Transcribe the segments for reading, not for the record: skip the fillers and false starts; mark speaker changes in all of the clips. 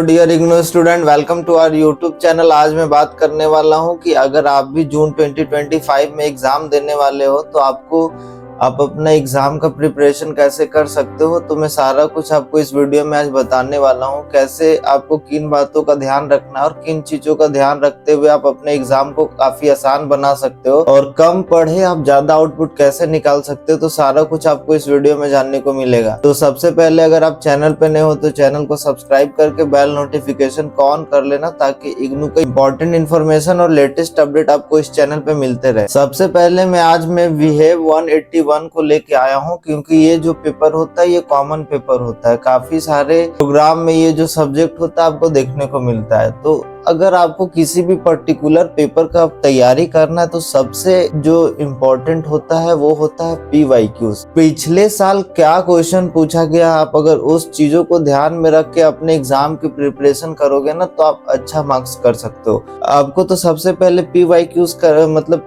Speaker 1: Dear IGNOU student, welcome to our YouTube channel. आज मैं बात करने वाला हूं कि अगर आप भी जून 2025 में एग्जाम देने वाले हो तो आप अपना एग्जाम का प्रिपरेशन कैसे कर सकते हो। तो मैं सारा कुछ आपको इस वीडियो में आज बताने वाला हूं, कैसे आपको किन बातों का ध्यान रखना है और किन चीजों का ध्यान रखते हुए आप अपने एग्जाम को काफी आसान बना सकते हो और कम पढ़े आप ज्यादा आउटपुट कैसे निकाल सकते हो। तो सारा कुछ आपको इस वीडियो में जानने को मिलेगा। तो सबसे पहले अगर आप चैनल पे नए हो तो चैनल को सब्सक्राइब करके बेल नोटिफिकेशन को ऑन कर लेना, ताकि इग्नू का इंपॉर्टेंट इन्फॉर्मेशन और लेटेस्ट अपडेट आपको इस चैनल पे मिलते रहे। सबसे पहले आज मैं बिहेव 181 को लेके आया हूँ, क्योंकि ये जो पेपर होता है ये कॉमन पेपर होता है। काफी सारे प्रोग्राम में ये जो सब्जेक्ट होता है आपको देखने को मिलता है। तो अगर आपको किसी भी पर्टिकुलर पेपर का तैयारी करना है तो सबसे जो इम्पोर्टेंट होता है वो होता है PYQs। पिछले साल क्या क्वेश्चन पूछा गया, आप अगर उस चीजों को ध्यान में रख के अपने एग्जाम की प्रिपरेशन करोगे ना तो आप अच्छा मार्क्स कर सकते हो। आपको तो सबसे पहले PYQs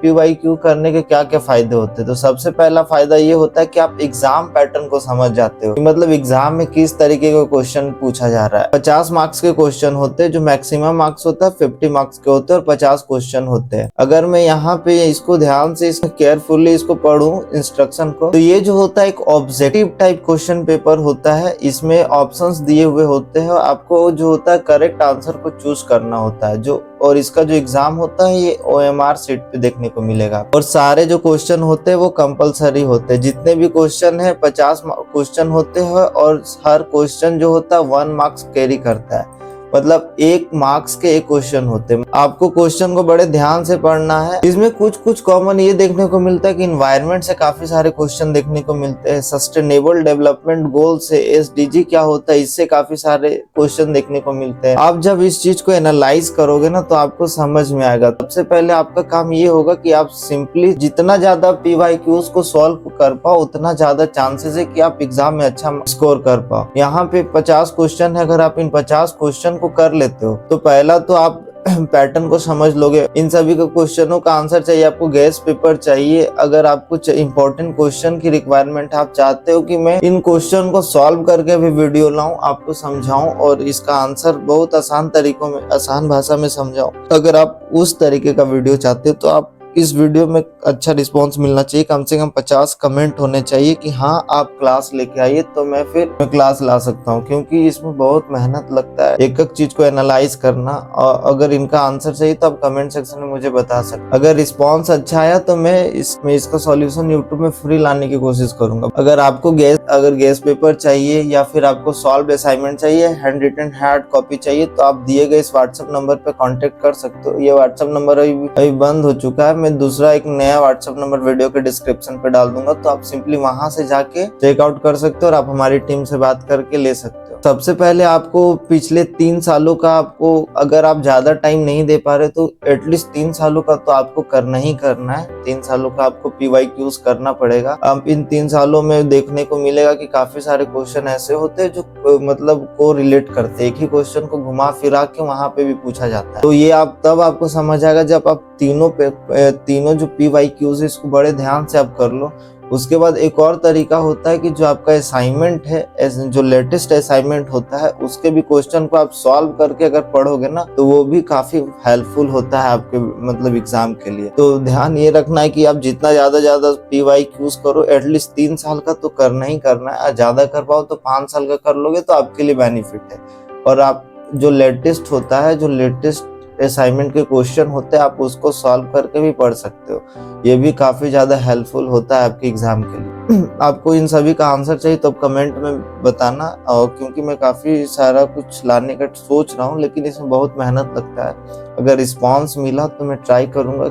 Speaker 1: PYQ करने के क्या क्या फायदे होते हैं। तो सबसे पहला फायदा ये होता है कि आप एग्जाम पैटर्न को समझ जाते हो, मतलब एग्जाम में किस तरीके का क्वेश्चन पूछा जा रहा है। 50 मार्क्स के क्वेश्चन होते हैं, जो मैक्सिमम मार्क्स होता है 50 मार्क्स के होते हैं और 50 क्वेश्चन होते हैं। अगर मैं यहाँ पे इसको ध्यान से केयरफुली इसको पढूं इंस्ट्रक्शन को, तो ये जो होता है एक ऑब्जेक्टिव टाइप क्वेश्चन पेपर होता है। इसमें ऑप्शंस दिए हुए होते हैं, आपको जो होता है करेक्ट आंसर को चूज करना होता है। और इसका जो एग्जाम होता है ये OMR सीट पे देखने को मिलेगा। और सारे जो क्वेश्चन होते हैं वो कंपलसरी होते हैं। जितने भी क्वेश्चन है 50 क्वेश्चन होते हैं और हर क्वेश्चन जो होता है 1 मार्क्स कैरी करता है, मतलब 1 मार्क्स के 1 क्वेश्चन होते हैं। आपको क्वेश्चन को बड़े ध्यान से पढ़ना है। इसमें कुछ कॉमन ये देखने को मिलता है कि इन्वायरमेंट से काफी सारे क्वेश्चन देखने को मिलते हैं। सस्टेनेबल डेवलपमेंट गोल से SDG क्या होता है, इससे काफी सारे क्वेश्चन देखने को मिलते हैं। आप जब इस चीज को एनालाइज करोगे ना तो आपको समझ में आएगा। सबसे पहले आपका काम ये होगा कि आप सिंपली जितना ज्यादा PYQs को सॉल्व कर पाओ उतना ज्यादा चांसेस है कि आप एग्जाम में अच्छा स्कोर कर पाओ। यहाँ पे 50 क्वेश्चन है, अगर आप इन 50 क्वेश्चन को कर लेते हो तो पहला तो आप पैटर्न को समझ लोगे। इन सभी के क्वेश्चनों का आंसर चाहिए आपको, गैस पेपर चाहिए। अगर आपको इंपॉर्टेंट क्वेश्चन की रिक्वायरमेंट, आप चाहते हो कि मैं इन क्वेश्चन को सॉल्व करके भी वीडियो लाऊं, आपको समझाऊं और इसका आंसर बहुत आसान तरीकों में, आसान भाषा में समझाऊं, अगर आप उस तरीके का वीडियो चाहते हो तो आप इस वीडियो में अच्छा रिस्पांस मिलना चाहिए। कम से कम 50 कमेंट होने चाहिए कि हाँ आप क्लास लेके आइए, तो मैं क्लास ला सकता हूँ। क्योंकि इसमें बहुत मेहनत लगता है एक एक चीज को एनालाइज करना। और अगर इनका आंसर चाहिए तो आप कमेंट सेक्शन में मुझे बता सकते। अगर रिस्पॉन्स अच्छा आया तो मैं इसका सॉल्यूशन यूट्यूब में फ्री लाने की कोशिश करूंगा। अगर आपको गैस पेपर चाहिए या फिर आपको सॉल्व असाइनमेंट चाहिए, हैंड रिटन हार्ड कॉपी चाहिए, तो आप दिए गए इस व्हाट्सएप नंबर पे कांटेक्ट कर सकते हो। ये व्हाट्सएप नंबर अभी बंद हो चुका है। मैं दूसरा एक नया व्हाट्सएप नंबर वीडियो के डिस्क्रिप्शन पे डाल दूंगा, तो आप सिंपली वहां से जाके चेकआउट कर सकते हो और आप हमारी टीम से बात करके ले सकते हो। सबसे पहले आपको पिछले 3 सालों का, आपको अगर आप ज्यादा टाइम नहीं दे पा रहे तो एटलीस्ट 3 सालों का तो आपको करना ही करना है। 3 सालों का आपको PYQs करना पड़ेगा। अब इन 3 सालों में देखने को मिलेगा कि काफी सारे क्वेश्चन ऐसे होते हैं जो मतलब को रिलेट करते हैं। एक ही क्वेश्चन को घुमा फिरा के वहां पे भी पूछा जाता है। तो ये तब आपको समझ आएगा जब आप तीनों जो PYQs है इसको बड़े ध्यान से आप कर लो। उसके बाद एक और तरीका होता है कि जो आपका असाइनमेंट है, जो लेटेस्ट असाइनमेंट होता है, उसके भी क्वेश्चन को आप सॉल्व करके अगर पढ़ोगे ना तो वो भी काफी हेल्पफुल होता है आपके मतलब एग्जाम के लिए। तो ध्यान ये रखना है कि आप जितना ज्यादा PYQs करो, एटलीस्ट 3 साल का तो करना ही करना है। ज्यादा कर पाओ तो 5 साल का कर लोगे तो आपके लिए बेनिफिट है। और आप जो लेटेस्ट होता है, जो लेटेस्ट असाइनमेंट के क्वेश्चन होते हैं, आप उसको सॉल्व करके भी पढ़ सकते हो। ये भी काफी ज्यादा हेल्पफुल होता है आपके एग्जाम के लिए। आपको इन सभी का आंसर चाहिए तो कमेंट में बताना। और क्योंकि मैं काफी सारा कुछ लाने का सोच रहा हूँ, लेकिन इसमें बहुत मेहनत लगता है। अगर रिस्पॉन्स मिला तो मैं ट्राई करूंगा